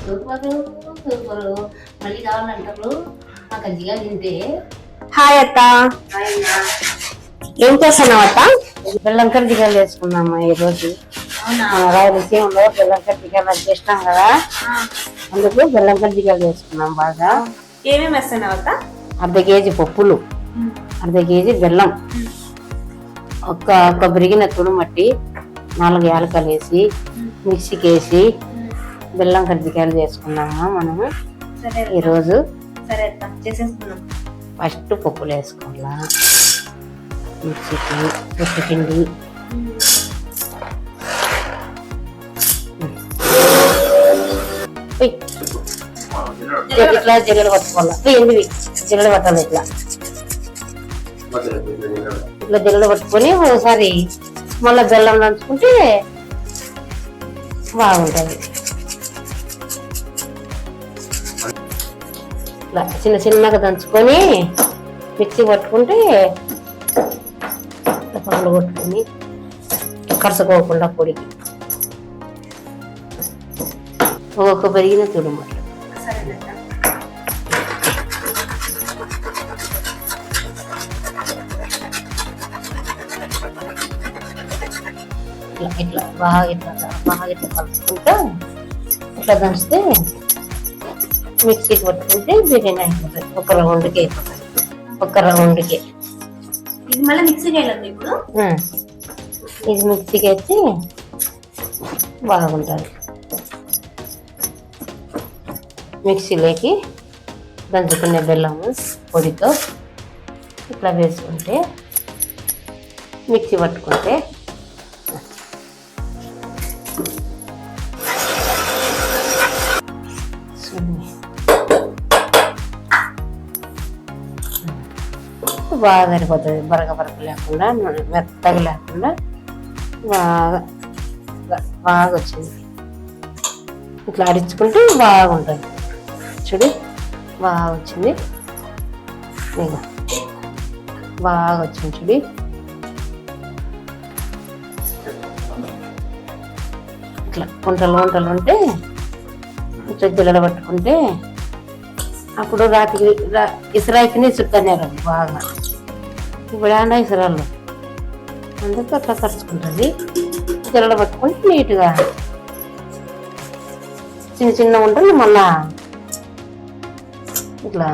Super super. మళ్ళీ కావాలంటారు మా కజ్జిగా తింటే. హాయ్ అత్త, ఏం చేస్తున్నావు అత్త? బెల్లం కజ్జికాయలు వేసుకున్నామా ఈరోజు. రాయలసీమలో బెల్లం కజ్జికాయలు చేసినాం కదా, అందుకు బెల్లం కజ్జికాయలు వేసుకున్నాం బాగా. ఏమేమి వేస్తున్నావు అత్త? అర్ధ కేజీ పప్పులు, అర్ధ కేజీ బెల్లం, ఒక కొబ్బరిగిన తుడుమట్టి, 4 యాలకలు వేసి మిక్సీకి వేసి బెల్లం కజ్జికాయలు చేసుకున్నామా మనము ఈరోజు. సరే అత్త, చేసేసుకున్నాం. ఫస్ట్ పప్పులు వేసుకోవాలా మిక్సీకి, పొట్టు పిండి, ఇట్లా జల్లెడ పట్టుకోవాలా. ఎందుకు జల్లెడ పట్టాలి? ఇట్లా ఇట్లా జల్లెడ పట్టుకొని ఒకసారి మళ్ళీ బెల్లం దంచుకుంటే బాగుంటుంది. ఇట్లా చిన్న చిన్నగా దంచుకొని మిక్సీ పట్టుకుంటే పళ్ళు కొట్టుకొని కరసుకోకుండా పొడికి ఒక పెరిగిన తుడుమ. ఇట్లా బాగా ఇట్లా కలుపుకుంటా ఇట్లా దంచితే మిక్సీకి పట్టుకుంటే బిర్యానీ అయిపోతుంది. ఒక రౌండ్కి అయిపోతుంది, ఒక రౌండ్కి. ఇది మళ్ళీ మిక్సీకి వెళ్ళదు ఇప్పుడు. ఇది మిక్సీకి వేసి బాగుంటుంది. మిక్సీలోకి దంచుకునే బెల్లము పొడితో ఇట్లా వేసుకుంటే మిక్సీ పట్టుకుంటే బాగా సరిపోతుంది. బరక లేకుండా, మెత్తగా లేకుండా బాగా బాగా వచ్చింది. ఇట్లా అడించుకుంటే బాగుంటుంది. చూడు బాగా వచ్చింది, బాగా వచ్చింది. చూడు ఇట్లా వంటలు ఉంటే ఇట్లా జల్లెడ పట్టుకుంటే అప్పుడు రాత్రికి ఇసరాయికిని చుట్టనేరు బాగా. ఇప్పుడు ఆండా ఇసరాలు అందుకు అట్లా ఖర్చుకుంటుంది. జల్లెడ పట్టుకుంటే నీట్గా చిన్న చిన్న ఉంటుంది. మళ్ళా ఇట్లా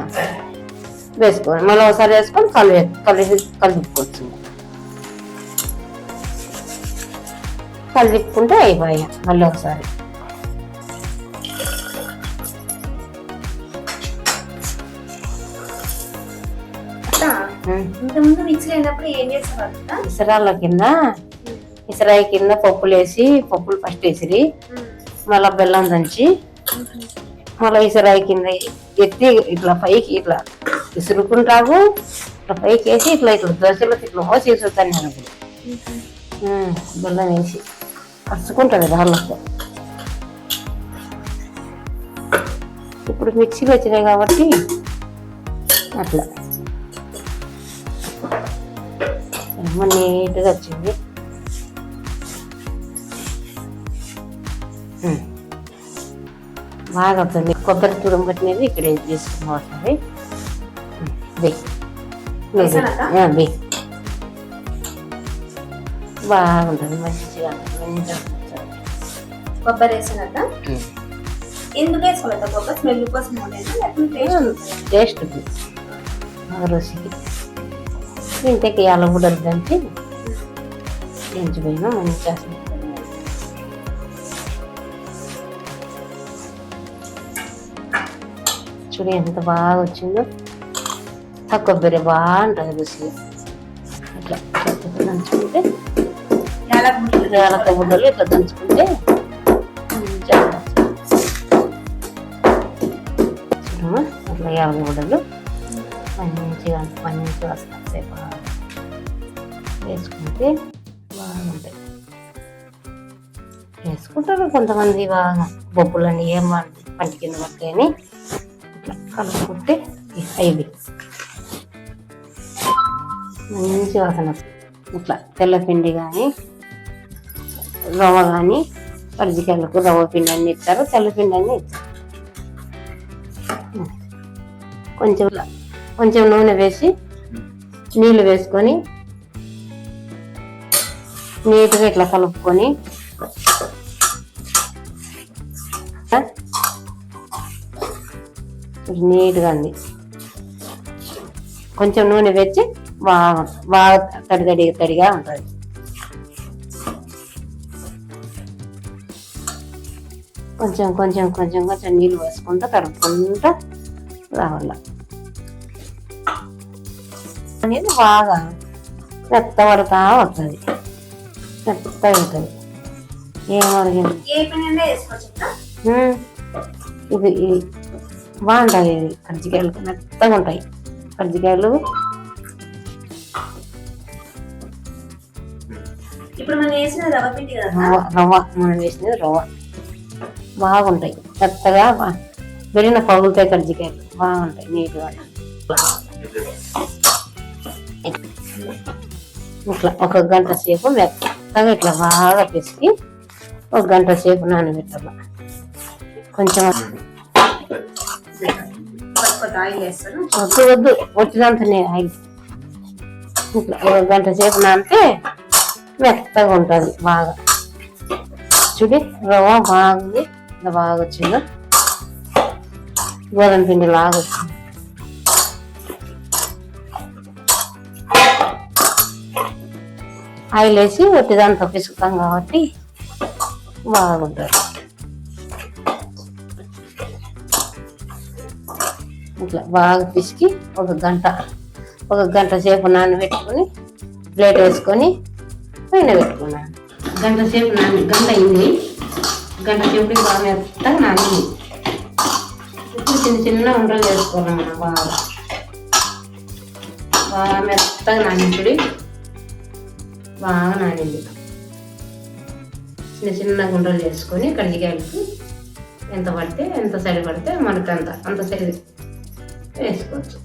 వేసుకోవాలి, మళ్ళీ ఒకసారి వేసుకొని కలిపుకోవచ్చు. కలిపుకుంటే అయిపోయా. మళ్ళీ ఒకసారి ఇంతకుముందు మిక్సీలో అయినప్పుడు ఏం చేసేవాళ్ళు? ఇసరాల కింద, ఇసరాయి కింద పప్పులు వేసి, పప్పులు ఫస్ట్ వేసిరి, మళ్ళా బెల్లం దంచి, మళ్ళీ ఇసరాయి కింద ఎత్తి ఇట్లా పైకి ఇట్లా విసురుకుంటావు. ఇట్లా పైకి వేసి ఇట్లా దోశలో ఇట్లా మోసి వేసుతాను నేను. బెల్లం వేసి కలుసుకుంటుంది రాళ్ళతో. ఇప్పుడు మిక్సీలు వచ్చినాయి కాబట్టి అట్లా నీట్గా వచ్చింది. బాగా అవుతుంది. కొబ్బరి తురుము కట్టినది ఇక్కడ తీసుకుని వస్తుంది. బాగుంటుంది, మంచిగా కొబ్బరి వేసినట్ట. ఎందుకు వేసుకోలేదు కొబ్బరి? స్మెల్ కోసం, టేస్ట్ రుచికి. ఇంతకి యాలగుడ్డలు దంచి ఎంచిపోయినా మంచిగా చూడు ఎంత బాగా వచ్చిందో. కొబ్బరి బాగుంటుంది రుచి. ఇట్లా దంచుకుంటే యాలక్క గుడ్డలు ఇట్లా దంచుకుంటే చూడమ్మా. అట్లా యాలక్క గుడ్డలు మంచిగా వస్తాయి. బాగా వేసుకుంటే బాగుంటాయి. వేసుకుంటారు కొంతమంది బాగా బొబ్బులని ఏం పంటి కింద పట్టాయని ఇట్లా కలుపుకుంటే అవి మంచి వాసన. ఇట్లా తెల్లపిండి కానీ రవ్వ కానీ కజ్జికాయలకు రవ్వ పిండి అన్ని ఇస్తారు, తెల్లపిండి అన్ని ఇస్తారు. కొంచెం నూనె వేసి నీళ్ళు వేసుకొని నీట్గా ఇట్లా కలుపుకొని నీట్గా అంది. కొంచెం నూనె వేసి బాగా తడిగా ఉంటుంది. కొంచెం నీళ్ళు వేసుకుంటా కలుపుకుంటా రావాల. అనేది బాగా మెత్తబడతా వస్తుంది, మెత్తగా ఉంటుంది. ఏమడిగింది ఇది బాగుంటాయి. కజ్జికాయలు మెత్తగా ఉంటాయి. కజ్జికాయలు ఇప్పుడు మనం వేసిన రవ్వ పిండి కదా, మనం వేసినది రవ్వ బాగుంటాయి. మెత్తగా వెళ్ళిన పగులుతాయి. కజ్జికాయలు బాగుంటాయి నీట్గా. ఇట్లా 1 గంట సేపు మెత్తగా ఇట్లా బాగా పిసికి 1 గంట సేపు నానబెట్టాల. కొంచెం వద్దు వచ్చినంతనే ఆయిల్. ఇట్లా 1 గంట సేపు నానితే మెత్తగా ఉంటుంది బాగా. చూడి రవ్వ బాగుంది, బాగా వచ్చింది. గోధుమ పిండి లాగా వచ్చింది. ఆయిల్ వేసి ఒట్టిదాంతో పిసుకుతాం కాబట్టి బాగుంటుంది. ఇట్లా బాగా పిసికి 1 గంట సేపు నానబెట్టుకొని ప్లేట్ వేసుకొని పైన పెట్టుకున్నాను. గంట అయింది. గంట సేపు బాగా మెత్తగా నానింది. ఇప్పుడు చిన్న ఉండలు వేసుకోవాలి. మనం బాగా మెత్తగా నానించుడి. బాగా నానింది. చిన్న గుండ్రలు చేసుకొని కజ్జికాయలకు ఎంత పడితే ఎంత సరి పడితే మనకు అంత సరి వేసుకోవచ్చు.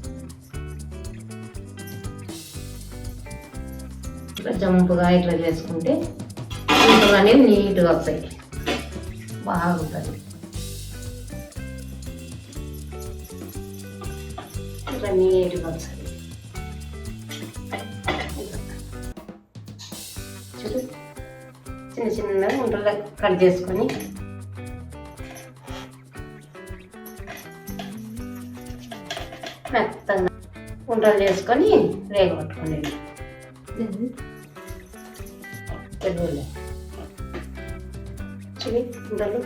ఇట్లా జంపుగా ఇట్లా చేసుకుంటే గుంటలు అనేవి నీట్గా వస్తాయి. బాగుంటుంది. ఇట్లా నీట్గా వస్తుంది. చిన్న గుంటలు కట్ చేసుకొని మెత్తగా గుంటలు చేసుకొని రేగ పట్టుకోండి. గుంటలు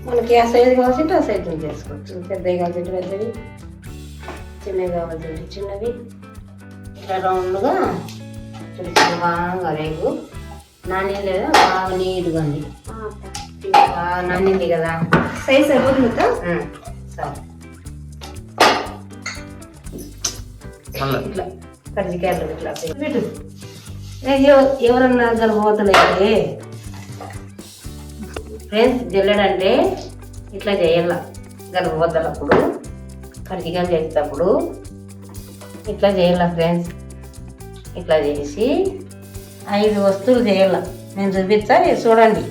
మనకి ఆ సైజు కావాల్సింటే ఆ సైజు చేసుకోవచ్చు. పెద్దవి కావాల్సింటే పెద్దవి, చిన్నవి కావాల్సింటే చిన్నవి. ఇట్లా రౌండ్గా బాగా రేగు నాని లేదా బాగా నీట్గా ఉంది. బాగా నానింది కదా, సైజ్ సరిపోతుంది కదా. సరే ఇట్లా కజ్జికాయలు ఇట్లా పెట్టు. ఎవరన్నా గర్భవతులైతే ఫ్రెండ్స్ జల్లెడంటే ఇట్లా చేయాల. గర్భవతులప్పుడు కజ్జికాయలు చేసేటప్పుడు ఇట్లా చేయాల ఫ్రెండ్స్. ఇట్లా చేసి 5 వస్తువులు చేయాల. నేను చూపిస్తా, చూడండి.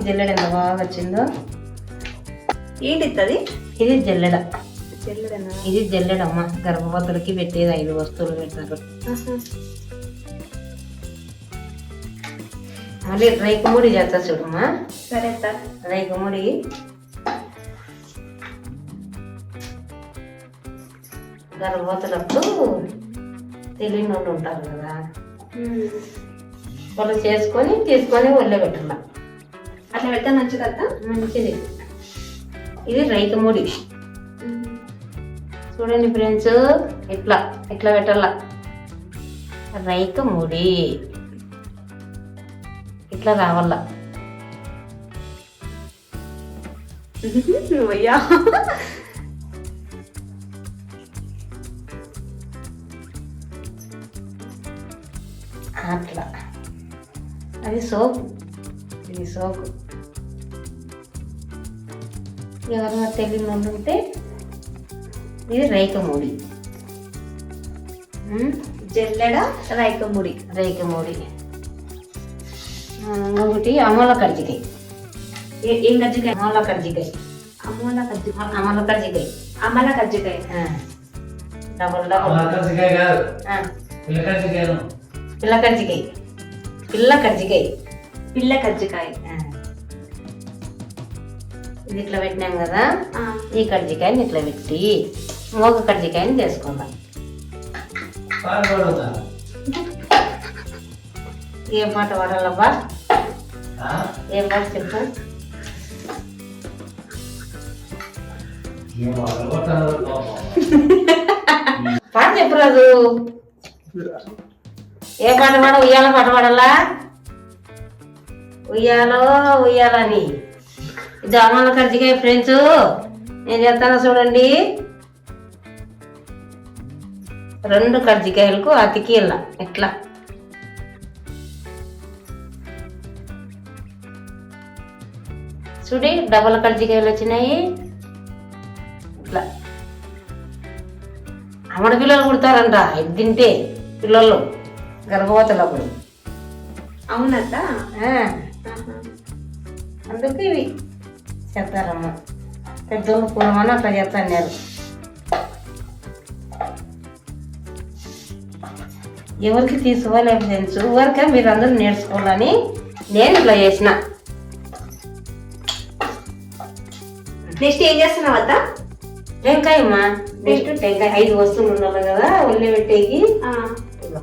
జల్లెడ ఎంత బాగా వచ్చిందో. ఏంటి ఇది జల్లెడ. ఇది జల్లెడమ్మ. గర్భవతులకి పెట్టేది 5 వస్తువులు పెడతారు. మళ్ళీ రైకుముడి చేస్తా చూడమ్మా. సరే రైకుముడి గర్భవతులప్పుడు తెలియని వాళ్ళు ఉంటారు కదా, వాళ్ళు చేసుకొని తీసుకొని ఒళ్ళే పెట్టాల. అట్లా పెడతా మంచిది కదా. మంచిది. ఇది రైకుముడి. చూడండి ఫ్రెండ్స్, ఇట్లా పెట్టాల. రైకుముడి ఇట్లా రావాల. నువ్వయ్యా అట్లా. అది సోపు. ఇది సోపు. ఎవరైనా తెలియని ఉంటే ఇది రైకముడి. జల్లెడ రైకముడి. రేకమూడి, ఇంకొకటి అమల కర్జికాయ. ఏం కజ్జికాయ? అమల కర్జికాయ. అమోల కజ్జికాయ. అమల కర్జికాయ. అమల కజ్జికాయ. Double double. అలా కజ్జికాయ కాదు, ఆ, పిల్ల కజ్జికాయను. పిల్ల కర్జికాయ. పిల్ల కర్జికాయ. పిల్ల కజ్జికాయ. ఇది ఇట్లా పెట్టినాం కదా, ఆ, ఈ కర్జికాయని ఇట్లా పెట్టి మోగ కర్జికాయని చేసుకుందాం. పాలు పడుతుందా? ఏం పాట పాడాలబ్బా? ఆ? ఏం పాట చెప్పు. ఏం మొదలు కొట్టాలో పాపం. పాట చెప్పురాదు. ఏ పాట పాడ? ఉయ్యాల పాట పాడాలా? ఉయ్యాలో ఉయ్యాలని. ఇది అమల కర్జికాయ ఫ్రెండ్స్, నేను చెప్తాను చూడండి. 2 కర్జికాయలకు అతికి ఇలా ఇట్లా చూడి, డబల్ కర్జికాయలు వచ్చినాయి. ఇట్లా అమ్మడి పిల్లలు పుడతారంట ఇది తింటే, పిల్లలు గర్భవతులప్పుడు. అవునత్త. అందుకు ఇవి చేస్తారమ్మ. పెద్దోళ్ళు పూలమని అట్లా చేస్తాను. ఎవరికి తీసుకోలేదు ఫ్రెండ్స్, ఊరికే మీరు అందరూ నేర్చుకోవాలని నేను ఇట్లా చేసిన. నెక్స్ట్ ఏం చేస్తున్నావు అత్త? టెంకాయ అమ్మా. నెక్స్ట్ టెంకాయ 5 వస్తువులు ఉండాలి కదా ఒళ్ళి పెట్టేకి. ఆ, ఇదిగో,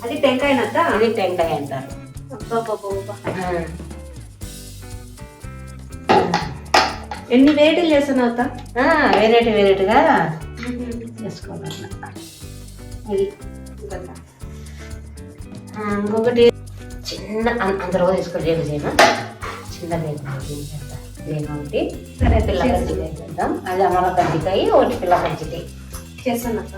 అది టెంకాయనత్త. ఇది టెంకాయ అంటారు. అబ్బబ్బబ్బబ్బా. ఆ. ఎన్ని వెరైటీలు చేస్తున్నావు అత్త? వెరైటీగా చేసుకోవాలి. ఇది ఇంకొకటి చిన్న అందరూ తీసుకొని రేపు చేయమా. చిన్న రేపు ఒకటి సరే పిల్ల కజ్జికాయ చేద్దాం. అది అమల కజ్జికాయ, ఒకటి పిల్ల కజ్జికాయ చేస్తాను అత్త.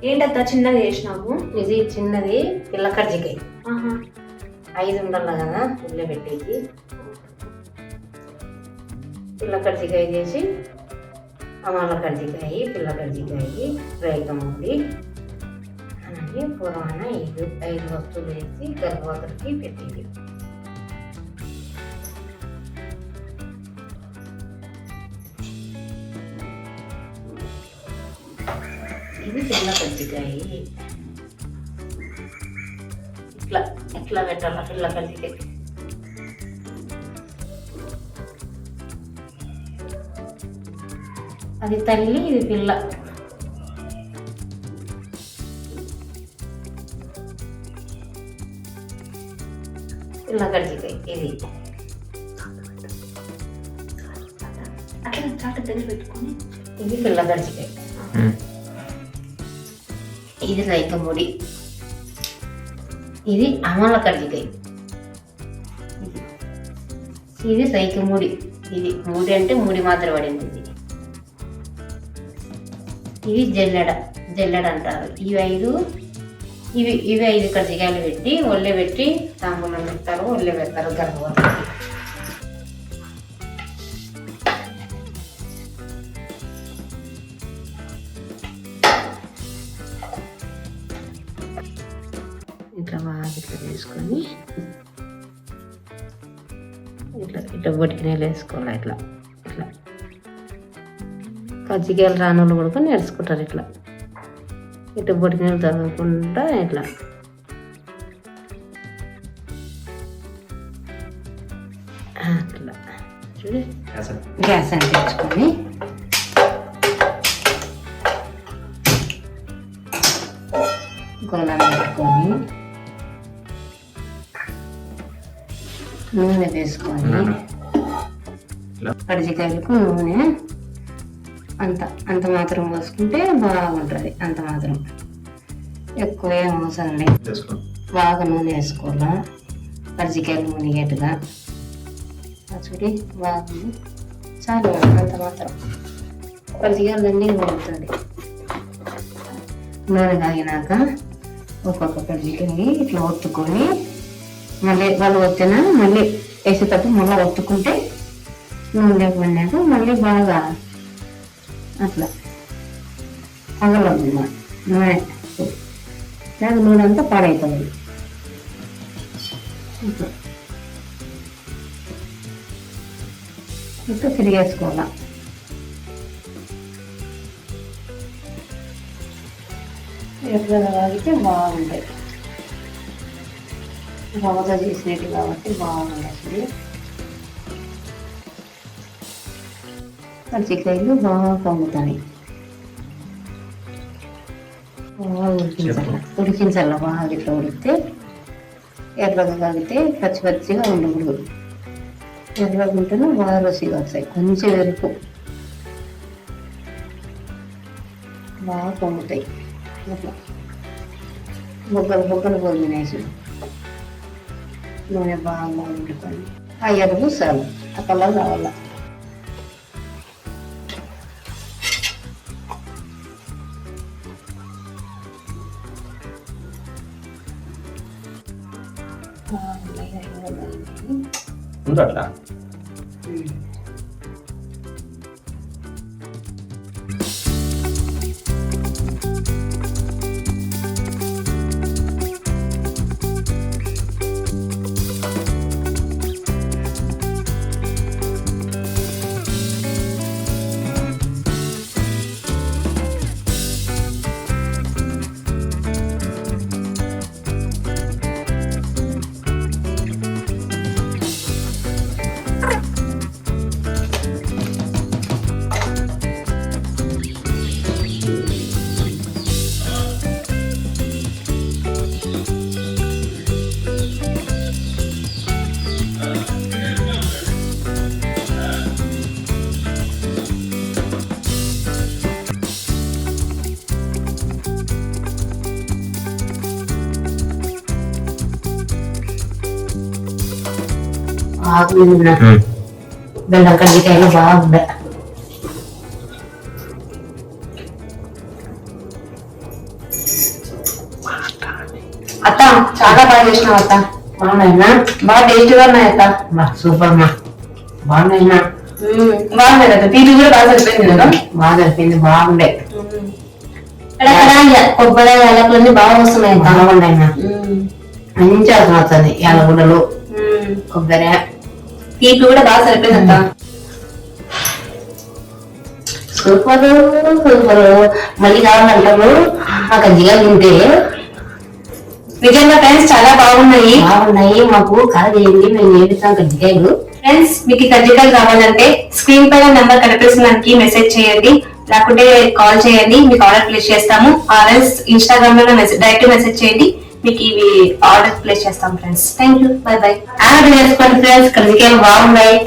ఏంటత్త చిన్నగా చేసినావు? ఇది చిన్నది పిల్ల కజ్జికాయ. ఆహా. 5 ఉండాలి కదా ఉల్లి పెట్టేసి. పిల్ల కజ్జికాయ చేసి అమల కజ్జికాయ, పిల్ల కజ్జికాయ, రేకమూడి అని పూర్వాన 5 వస్తువులు వేసి గర్భవతులకి పెట్టేది. ఇది పిల్ల కజ్జికాయ. ఇట్లా ఇట్లా పెట్టాల పిల్ల కజ్జికాయ. అది తల్లి, ఇది పిల్ల. పిల్ల కజ్జికాయ ఇది. అట్లా చాట దగ్గర పెట్టుకొని. ఇది పిల్ల కజ్జికాయ. ఇది రైకముడి. ఇది అమల కజ్జికాయ. ఇది రైకముడి. ఇది మూడి అంటే మూడి మాత్ర పడింది. ఇది జల్లెడ అంటారు. ఇవి 5 కజ్జికాయలు పెట్టి ఒళ్ళే పెట్టి తాంబూలం పెడతారు, ఒళ్ళే పెడతారు గర్భవతులకి. ఇట్లా బాగా ఇట్లా వేసుకొని ఇట్లా బొటికినేలు వేసుకోవాలి. ఇట్లా ఇట్లా కజ్జికాయలు రానోళ్ళు కూడా నేర్చుకుంటారు. ఇట్లా బొటికినేలు తగ్గకుండా ఇట్లా అట్లా చూడు. గ్యాస్ అంటించుకొని గోళం పెట్టుకొని నూనె వేసుకొని కజ్జికాయలకు నూనె అంత మాత్రం పోసుకుంటే బాగుంటుంది. అంత మాత్రం ఎక్కువ ఏం అవసరం లేదు. బాగా నూనె వేసుకోవాలా కజ్జికాయలు మునిగేట్టుగా. చూడి బాగుంది, చాలు అంత మాత్రం. కజ్జికాయలు అన్నీ మునుగుతుంది. నూనె కాగినాక ఒక్కొక్క కజ్జికాయ ఇట్లా ఒత్తుకొని మళ్ళీ వాళ్ళు వచ్చినా మళ్ళీ వేసేటప్పుడు మళ్ళీ ఒత్తుకుంటే నూనె పడినాక మళ్ళీ బాగా అట్లా పగలదు నూనె లేక నూనె అంతా పాడైపోయింది. ఇట్లా తిరిగేసుకోవాలా. ఎర్రగా తాగితే బాగుంటాయి. రవ్వగా చేసినట్టు కాబట్టి బాగుంది అసలు. కజ్జికాయలు బాగా పొంగుతాయి. బాగా ఉడికించాల బాగా ఇట్లా ఉడికితే ఎర్రగా తాగితే పచ్చి పచ్చిగా ఉండకూడదు. ఎర్రగా ఉంటేనే బాగా రుచిగా వస్తాయి. కొంచెం ఎరుపు బాగా పొంగుతాయి. అట్లా బొగ్గలు బొగ్గలు పొంగినేసి నూనె బాగా వండుకొని ఆ ఎరుపు చాలు ఆ కలర్ కావాలా. ఉందా అట్లా? బాగుంది. బెల్లం కజ్జికాయలు బాగుంది. అత్త చాలా బాగా చేసినావు అత్త. బాగున్నాయినా? బాగా టేస్టీగా ఉన్నాయి అత్త. సూపర్ మా బాగున్నాయినా? బాగున్నాయి అత్త. తీపి కూడా బాగా సరిపోయింది కదా. బాగా సరిపోయింది. బాగుండే కొబ్బరి యాలకులన్నీ బాగా వస్తున్నాయి. బాగున్నాయినా? మంచి అవసరం వస్తుంది. యాలకుడలు కొబ్బరి తీపి కూడా బాగా సరిపోయింది అత్త. Super super. మళ్ళీ కావాలంటారు ఆ కజ్జికాయలు తింటే. నిజంగా ఫ్రెండ్స్ చాలా బాగున్నాయి. మాకు కాదేంటి మేము నేర్పిస్తాం కజ్జికాయలు. ఫ్రెండ్స్ మీకు ఈ కజ్జికాయలు కావాలంటే స్క్రీన్ పైన నెంబర్ కనిపిస్తున్న దానికి మెసేజ్ చేయండి, లేకుంటే కాల్ చేయండి. మీకు ఆర్డర్ ప్లేస్ చేస్తాము. ఆర్ఎల్స్ ఇన్స్టాగ్రామ్ లో డైరెక్ట్ మెసేజ్ చేయండి, మీకు ఇవి ఆర్డర్ ప్లేస్ చేస్తాం friends. Thank you. By by. Order చేసుకోండి ఫ్రెండ్స్. కజ్జికాయలు బాగున్నాయి.